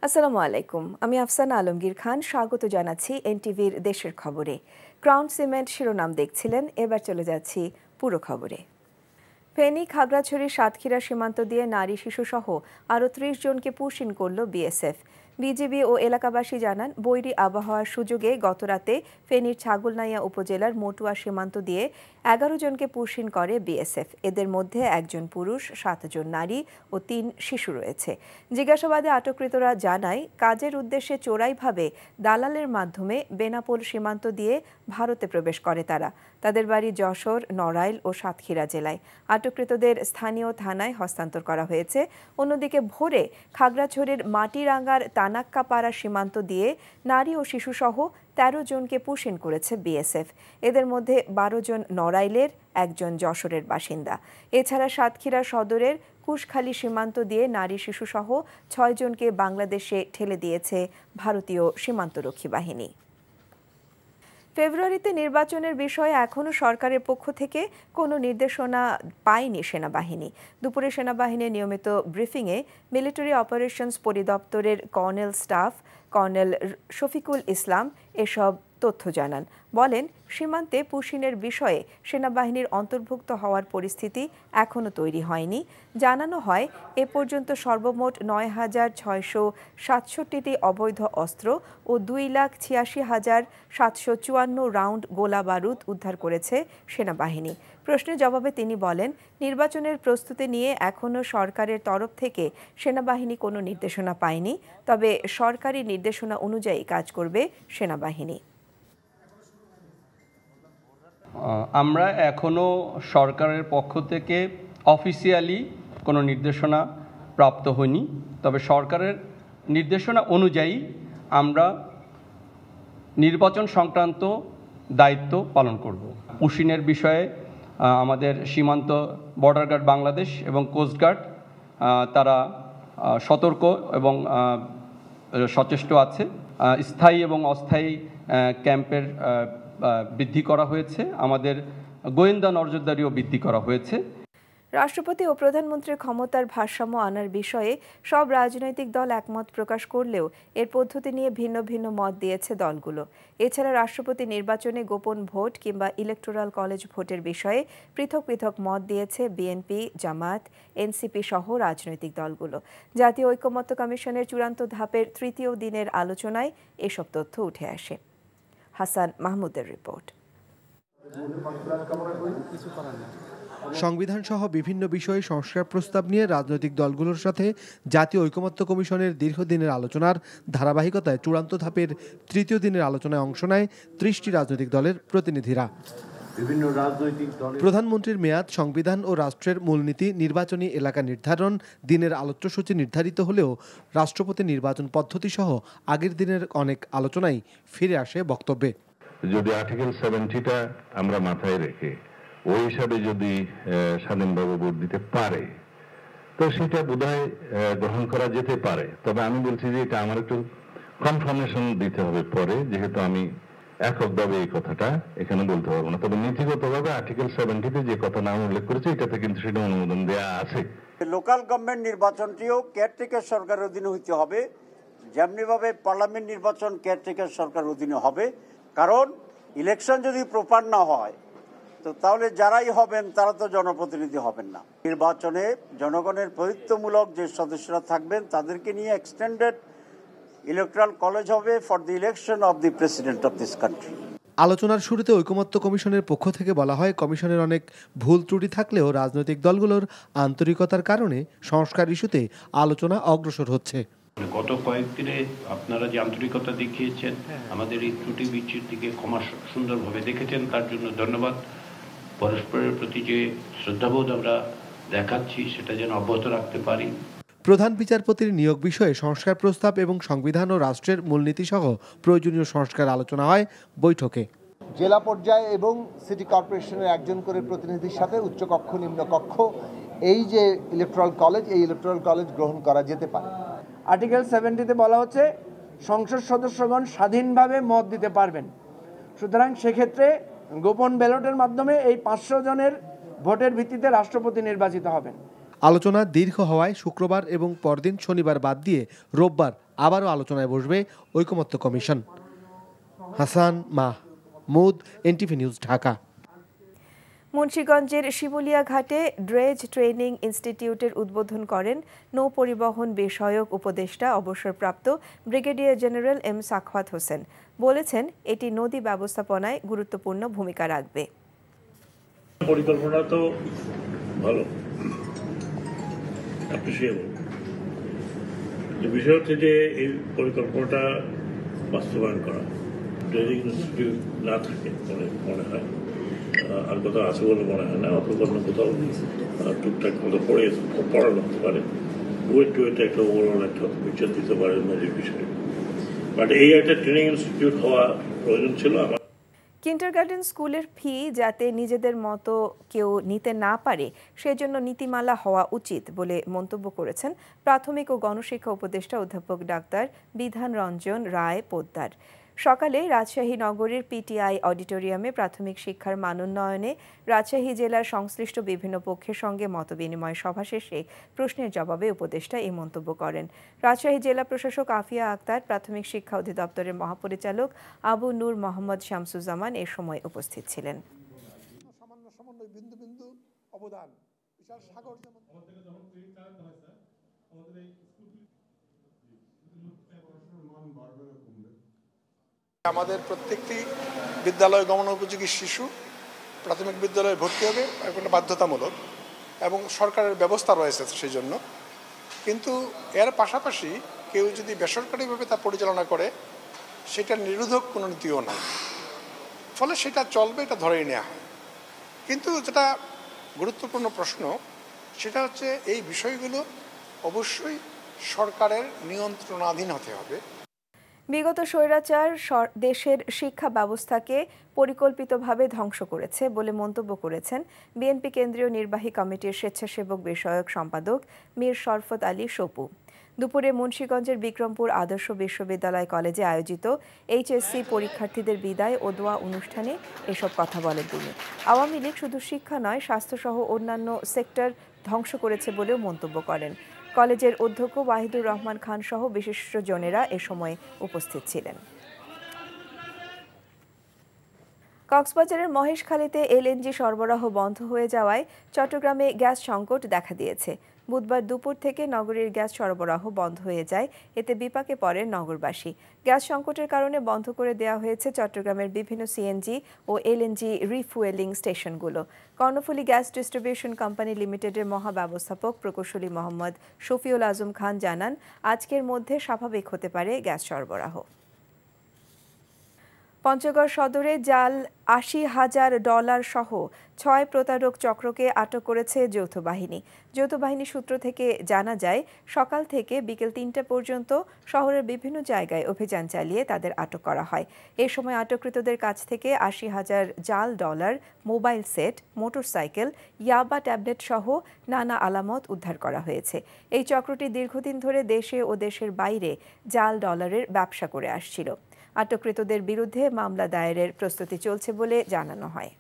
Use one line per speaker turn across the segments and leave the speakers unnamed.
আসসালামু আলাইকুম। আমি আফসানা আলমগীর খান স্বাগত জানাচ্ছি এনটিভির দেশের খবরে। ক্রাউন সিমেন্ট শিরোনাম দেখছিলেন, এবার চলে যাচ্ছি পুরো খবরে। ফেনী, খাগড়াছড়ি, সাতক্ষীরা সীমান্ত দিয়ে নারী শিশুসহ আরও ৩০ জনকে পুশিন করল বিএসএফ। বিজিবি ও এলাকাবাসী জানান, বৈরী আবহাওয়ার সুযোগে গতরাতে ফেনীর ছাগলনাইয়া উপজেলার মটুয়া সীমান্ত দিয়ে ১১ জনকে পুশিন করে বিএসএফ। এদের মধ্যে ১ জন পুরুষ, ৭ জন নারী ও ৩ শিশু রয়েছে। জিজ্ঞাসাবাদে আটককৃতরা জানায়, কাজের উদ্দেশ্যে চোরাইভাবে দালালের মাধ্যমে বেনাপোল সীমান্ত দিয়ে ভারতে প্রবেশ করে তারা। তাদের বাড়ি যশোর, নড়াইল ও সাতক্ষীরা জেলায়। আটককৃতদের স্থানীয় থানায় হস্তান্তর করা হয়েছে। অন্যদিকে ভোরে খাগড়াছড়ির মাটিরাঙ্গার তানাক্কাপাড়া সীমান্ত দিয়ে নারী ও শিশুসহ ১৩ জনকে পুশিন করেছে বিএসএফ। এদের মধ্যে ১২ জন নড়াইলের, ১ জন যশোরের বাসিন্দা। এছাড়া সাতক্ষীরা সদরের কুশখালী সীমান্ত দিয়ে নারী শিশুসহ ৬ জনকে বাংলাদেশে ঠেলে দিয়েছে ভারতীয় সীমান্তরক্ষী বাহিনী। ফেব্রুয়ারিতে নির্বাচনের বিষয়ে এখনও সরকারের পক্ষ থেকে কোনো নির্দেশনা পায়নি সেনাবাহিনী। দুপুরে সেনাবাহিনীর নিয়মিত ব্রিফিংয়ে মিলিটারি অপারেশনস পরিদপ্তরের colonel staff colonel Shafiqul Islam এসব তথ্য জানান। বলেন, সীমান্তে পুশিনের বিষয়ে সেনাবাহিনীর অন্তর্ভুক্ত হওয়ার পরিস্থিতি এখনও তৈরি হয়নি। জানানো হয়, এ পর্যন্ত সর্বমোট ৯,৬৬৭টি অবৈধ অস্ত্র ও ২,৮৬,৭৫৪ রাউন্ড গোলা বারুদ উদ্ধার করেছে সেনাবাহিনী। প্রশ্নের জবাবে তিনি বলেন, নির্বাচনের প্রস্তুতি নিয়ে এখনও সরকারের তরফ থেকে সেনাবাহিনী কোনো নির্দেশনা পায়নি, তবে সরকারি নির্দেশনা অনুযায়ী কাজ করবে সেনাবাহিনী।
আমরা এখনও সরকারের পক্ষ থেকে অফিসিয়ালি কোনো নির্দেশনা প্রাপ্ত হয়নি, তবে সরকারের নির্দেশনা অনুযায়ী আমরা নির্বাচন সংক্রান্ত দায়িত্ব পালন করব। পুশিনের বিষয়ে আমাদের সীমান্ত বর্ডার গার্ড বাংলাদেশ এবং কোস্টগার্ড তারা সতর্ক এবং সচেষ্ট আছে। স্থায়ী এবং অস্থায়ী ক্যাম্পের বৃদ্ধি করা হয়েছে, আমাদের গোয়েন্দা নজরদারিও বৃদ্ধি করা হয়েছে।
রাষ্ট্রপতি ও প্রধানমন্ত্রীর ক্ষমতার ভারসাম্য আনার বিষয়ে সব রাজনৈতিক দল একমত প্রকাশ করলেও এর পদ্ধতি নিয়ে ভিন্ন ভিন্ন মত দিয়েছে দলগুলো। এছাড়া রাষ্ট্রপতি নির্বাচনে গোপন ভোট কিংবা ইলেকটোরাল কলেজ ভোটের বিষয়ে পৃথক পৃথক মত দিয়েছে বিএনপি, জামায়াত, এনসিপি সহ রাজনৈতিক দলগুলো। জাতীয় ঐকমত্য কমিশনের চূড়ান্ত ধাপের ৩য় দিনের আলোচনায় এসব তথ্য উঠে আসে। হাসান মাহমুদের রিপোর্ট।
সংবিধান সহ বিভিন্ন বিষয়ে সংস্কার প্রস্তাব নিয়ে রাজনৈতিক দলগুলোর সাথে জাতীয় ঐকমত্য কমিশনের দীর্ঘদিনের আলোচনার ধারাবাহিকতায় চূড়ান্ত ধাপের ৩য় দিনের আলোচনায় অংশ নেয় ৩০টি রাজনৈতিক দলের প্রতিনিধিরা। প্রধানমন্ত্রীর মেয়াদ, সংবিধান ও রাষ্ট্রের মূলনীতি, নির্বাচনী এলাকা নির্ধারণ, দিনের আলোচ্যসূচি নির্ধারিত হলেও রাষ্ট্রপতি নির্বাচন পদ্ধতি সহ আগের দিনের অনেক আলোচনাই ফিরে আসে বক্তব্যে।
যদি আর্টিকেল 70টা আমরা মাথায় রেখে ওই হিসাবে যদি স্বাধীনভাবে ভোট দিতে পারে তো সেটা বোধহয় গ্রহণ করা যেতে পারে। তবে আমি বলছি যে এটা আমার একটু কনফার্মেশন দিতে হবে পরে, যেহেতু আমি এককভাবে এই কথাটা এখানে বলতে পারবো না। তবে নীতিগতভাবে আর্টিকেল 70তে যে কথা নাম উল্লেখ করেছে এটাতে কিন্তু সেটা অনুমোদন দেওয়া আছে।
লোকাল গভর্নমেন্ট নির্বাচনটিও কেয়ারটেকার সরকারের অধীনে হইতে হবে, যেমনিভাবে পার্লামেন্ট নির্বাচন কেয়ারটেকার সরকারের অধীনে হবে। কারণ ইলেকশন যদি প্রপার না হয় তো তাহলে যারাই হবেন তারা তো জনপ্রতিনিধি হবেন না। নির্বাচনে জনগণের প্রতিনিধিত্বমূলক যে সদস্যরা থাকবেন তাদেরকে নিয়ে এক্সটেন্ডেড ইলেকট্রাল কলেজ হবে for the election of the president of this country.
আলোচনার শুরুতে ঐকমত্য কমিশনের পক্ষ থেকে বলা হয়, কমিশনের অনেক ভুল ত্রুটি থাকলেও রাজনৈতিক দলগুলোর আন্তরিকতার কারণে সংস্কার ইস্যুতে আলোচনা অগ্রসর হচ্ছে।
গত কয়েকদিনে আপনারা যে আন্তরিকতা দেখিয়েছেন, আমাদের এই ত্রুটি বিচ্ছির দিকে ক্ষমা সুন্দরভাবে দেখেছেন, তার জন্য ধন্যবাদ। পরস্পরের প্রতি যে শ্রদ্ধাবোধ আমরা দেখাচ্ছি সেটা যেন অব্যাহত রাখতে পারি।
প্রধান বিচারপতির নিয়োগ বিষয়ে সংস্কার প্রস্তাব এবং সংবিধান ও রাষ্ট্রের মূলনীতি সহ প্রয়োজনীয় সংস্কার আলোচনা হয় বৈঠকে।
জেলা পর্যায়ে এবং সিটি কর্পোরেশনের একজন করে প্রতিনিধির সাথে উচ্চকক্ষ, নিম্নকক্ষ, এই যে ইলেকট্রাল কলেজ, এই ইলেকট্রাল কলেজ গ্রহণ করা যেতে পারে।
আর্টিকেল 70তে বলা হচ্ছে সংসদ সদস্যগণ স্বাধীনভাবে মত দিতে পারবেন। সুতরাং সেক্ষেত্রে গোপন ব্যালটের মাধ্যমে এই 500 জনের ভোটের ভিত্তিতে রাষ্ট্রপতি নির্বাচিত হবেন।
আলোচনা দীর্ঘ হওয়ায় শুক্রবার এবং পরদিন শনিবার বাদ দিয়ে রোববার আবারও আলোচনায় বসবে ঐকমত্য commission. Hasan Mahmud, NTV news, Dhaka.
মুন্সিগঞ্জের শিমুলিয়া ঘাটে ড্রেজ ট্রেনিং ইনস্টিটিউটের উদ্বোধন করেন নৌ পরিবহন বিষয়ক উপদেষ্টা অবসরপ্রাপ্ত brigadier general M Sakhawat Hossain. বলেছেন, এটি নদী ব্যবস্থাপনায় গুরুত্বপূর্ণ ভূমিকা রাখবে।
পরিকল্পনা তো ভালো, অ্যাপ্রিশিয়েবল। বিষয় হচ্ছে যে এই পরিকল্পনাটা বাস্তবায়ন করা। ট্রেনিং ইনস্টিটিউট না থাকে মনে হয়, আর কোথাও আছে বলে মনে হয় না, অথবা কোথাও টুকটাক মতো পড়ানো হতে পারে। ওয়েট টু ওয়েট একটা ওভারঅল একটা পিকচার দিতে পারে নদীর বিষয়ে। বাট এই একটা ট্রেনিং ইনস্টিটিউট হওয়া প্রয়োজন ছিল আমার।
কিন্ডারগার্টেন স্কুলের ফি যাতে নিজেদের মতো কেউ নিতে না পারে সেজন্য নীতিমালা হওয়া উচিত বলে মন্তব্য করেছেন প্রাথমিক ও গণশিক্ষা উপদেষ্টা অধ্যাপক ডাক্তার বিধান রঞ্জন রায় পোদ্দার। সকালে রাজশাহী নগরীর পিটিআই অডিটোরিয়ামে প্রাথমিক শিক্ষার মানোন্নয়নে রাজশাহী জেলার সংশ্লিষ্ট বিভিন্ন পক্ষের সঙ্গে মতবিনিময় সভা শেষে প্রশ্নের জবাবে উপদেষ্টা এই মন্তব্য করেন। রাজশাহী জেলা প্রশাসক আফিয়া আক্তার, প্রাথমিক শিক্ষা অধিদপ্তরের মহাপরিচালক আবু নূর মোহাম্মদ শামসুজ্জামান এ সময় উপস্থিত ছিলেন।
আমাদের প্রত্যেকটি বিদ্যালয় গমন উপযোগী শিশু প্রাথমিক বিদ্যালয়ে ভর্তি হবে, একটা বাধ্যতামূলক, এবং সরকারের ব্যবস্থা রয়েছে সেই জন্য। কিন্তু এর পাশাপাশি কেউ যদি বেসরকারিভাবে তা পরিচালনা করে সেটা নিরোধক কোনো নীতিও নাই, ফলে সেটা চলবে, এটা ধরেই নেওয়া হয়। কিন্তু যেটা গুরুত্বপূর্ণ প্রশ্ন সেটা হচ্ছে এই বিষয়গুলো অবশ্যই সরকারের নিয়ন্ত্রণাধীন হতে হবে।
বিগত স্বৈরাচার দেশের শিক্ষা ব্যবস্থাকে পরিকল্পিতভাবে ধ্বংস করেছে বলে মন্তব্য করেছেন বিএনপি কেন্দ্রীয় নির্বাহী কমিটির স্বেচ্ছাসেবক বিষয়ক সম্পাদক মীর শরফত আলী সপু। দুপুরে মুন্সিগঞ্জের বিক্রমপুর আদর্শ বিশ্ববিদ্যালয় কলেজে আয়োজিত এইচএসসি পরীক্ষার্থীদের বিদায় ও দোয়া অনুষ্ঠানে এসব কথা বলেন তিনি। আওয়ামী লীগ শুধু শিক্ষা নয়, স্বাস্থ্যসহ অন্যান্য সেক্টর ধ্বংস করেছে বলেও মন্তব্য করেন। কলেজের অধ্যক্ষ ওয়াহিদুর রহমান খান সহ বিশিষ্টজনেরা এ সময় উপস্থিত ছিলেন। কক্সবাজারের মহেশখালীতে এলএনজি সরবরাহ বন্ধ হয়ে যাওয়ায় চট্টগ্রামে গ্যাস সংকট দেখা দিয়েছে। বুধবার দুপুর থেকে নগরীর গ্যাস সরবরাহ বন্ধ হয়ে যায়, এতে বিপাকে পড়েন নগরবাসী। গ্যাস সংকটের কারণে বন্ধ করে দেওয়া হয়েছে চট্টগ্রামের বিভিন্ন সিএনজি ও এলএনজি রিফুয়েলিং স্টেশনগুলো। কর্ণফুলী গ্যাস ডিস্ট্রিবিউশন কোম্পানি লিমিটেডের মহাব্যবস্থাপক প্রকৌশলী মোহাম্মদ শফিউল আজম খান জানান, আজকের মধ্যে স্বাভাবিক হতে পারে গ্যাস সরবরাহ। পঞ্চগড় সদরে জাল $৮০,০০০ সহ ৬ প্রতারক চক্রকে আটক করেছে যৌথ বাহিনী। যৌথ বাহিনী সূত্র থেকে জানা যায়, সকাল থেকে বিকেল ৩টা পর্যন্ত শহরের বিভিন্ন জায়গায় অভিযান চালিয়ে তাদের আটক করা হয়। এ সময় আটককৃতদের কাছ থেকে $৮০,০০০ জাল ডলার, মোবাইল সেট, মোটরসাইকেল, ইয়াবা ট্যাবলেট সহ নানা আলামত উদ্ধার করা হয়েছে। এই চক্রটি দীর্ঘদিন ধরে দেশে ও দেশের বাইরে জাল ডলারের ব্যবসা করে আসছিল। আটককৃতদের বিরুদ্ধে মামলা দায়েরের প্রস্তুতি চলছে বলে জানানো হয়।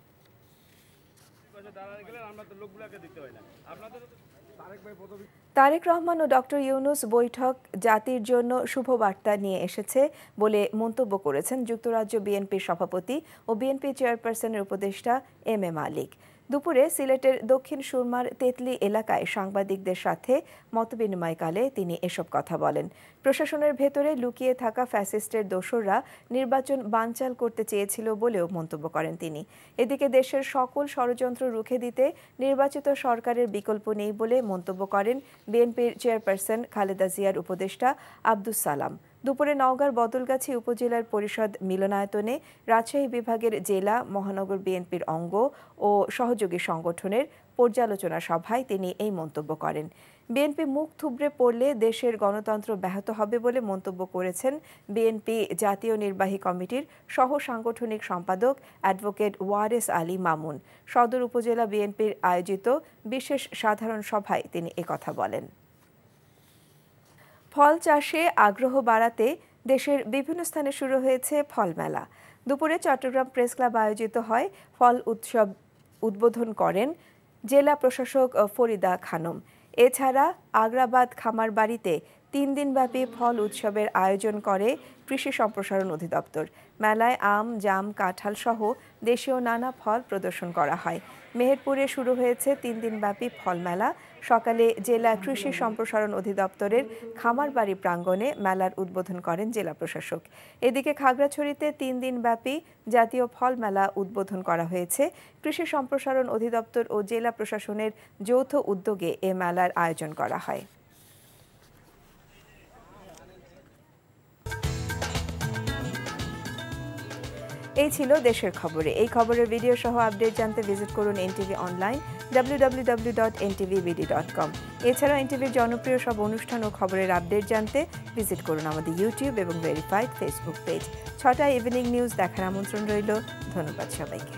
তারেক রহমান ও ডক্টর ইউনূস বৈঠক জাতির জন্য শুভবার্তা নিয়ে এসেছে বলে মন্তব্য করেছেন যুক্তরাজ্য বিএনপির সভাপতি ও বিএনপি চেয়ারপারসনের উপদেষ্টা এম এ মালিক। দুপুরে সিলেটের দক্ষিণ সুরমার তেতলি এলাকায় সাংবাদিকদের সাথে মতবিনিময়কালে তিনি এসব কথা বলেন। প্রশাসনের ভেতরে লুকিয়ে থাকা ফ্যাসিস্টের দোসররা নির্বাচন বানচাল করতে চেয়েছিল বলেও মন্তব্য করেন তিনি। এদিকে দেশের সকল ষড়যন্ত্র রুখে দিতে নির্বাচিত সরকারের বিকল্প নেই বলে মন্তব্য করেন বিএনপির চেয়ারপারসন খালেদা জিয়ার উপদেষ্টা আব্দুস সালাম। দুপুরে নওগাঁর বদলগাছি উপজেলার পরিষদ মিলনায়তনে রাজশাহী বিভাগের জেলা মহানগর বিএনপির অঙ্গ ও সহযোগী সংগঠনের পর্যালোচনা সভায় তিনি এই মন্তব্য করেন। বিএনপি মুখ থুবড়ে পড়লে দেশের গণতন্ত্র ব্যাহত হবে বলে মন্তব্য করেছেন বিএনপি জাতীয় নির্বাহী কমিটির সহ সাংগঠনিক সম্পাদক অ্যাডভোকেট ওয়ারেস আলী মামুন। সদর উপজেলা বিএনপির আয়োজিত বিশেষ সাধারণ সভায় তিনি একথা বলেন। ফল চাষে আগ্রহ বাড়াতে দেশের বিভিন্ন স্থানে শুরু হয়েছে ফল মেলা। দুপুরে চট্টগ্রাম প্রেস ক্লাব আয়োজিত হয় ফল উৎসব উদ্বোধন করেন জেলা প্রশাসক ফরিদা খানম। এছাড়া আগ্রাবাদ খামার বাড়িতে 3 দিনব্যাপী ফল উৎসবের আয়োজন করে কৃষি সম্প্রসারণ অধিদপ্তর। মেলায় আম, জাম, কাঁঠাল সহ দেশীয় নানা ফল প্রদর্শন করা হয়। মেহেরপুরে শুরু হয়েছে 3 দিনব্যাপী ফল মেলা। সকালে জেলা কৃষি সম্প্রসারণ অধিদপ্তরের খামারবাড়ি প্রাঙ্গণে মেলার উদ্বোধন করেন জেলা প্রশাসক। এদিকে খাগড়াছড়িতে 3 দিনব্যাপী জাতীয় ফল মেলা উদ্বোধন করা হয়েছে। কৃষি সম্প্রসারণ অধিদপ্তর ও জেলা প্রশাসনের যৌথ উদ্যোগে এ মেলার আয়োজন করা হয়। এই ছিল দেশের খবরে। এই খবরের ভিডিও সহ আপডেট জানতে ভিজিট করুন এনটিভি অনলাইন www.ntvbd.com। এছাড়াও এনটিভির জনপ্রিয় সব অনুষ্ঠান ও খবরের আপডেট জানতে ভিজিট করুন আমাদের ইউটিউব এবং ভেরিফাইড ফেসবুক পেজ। 6টায় ইভিনিং নিউজ দেখার আমন্ত্রণ রইল। ধন্যবাদ সবাইকে।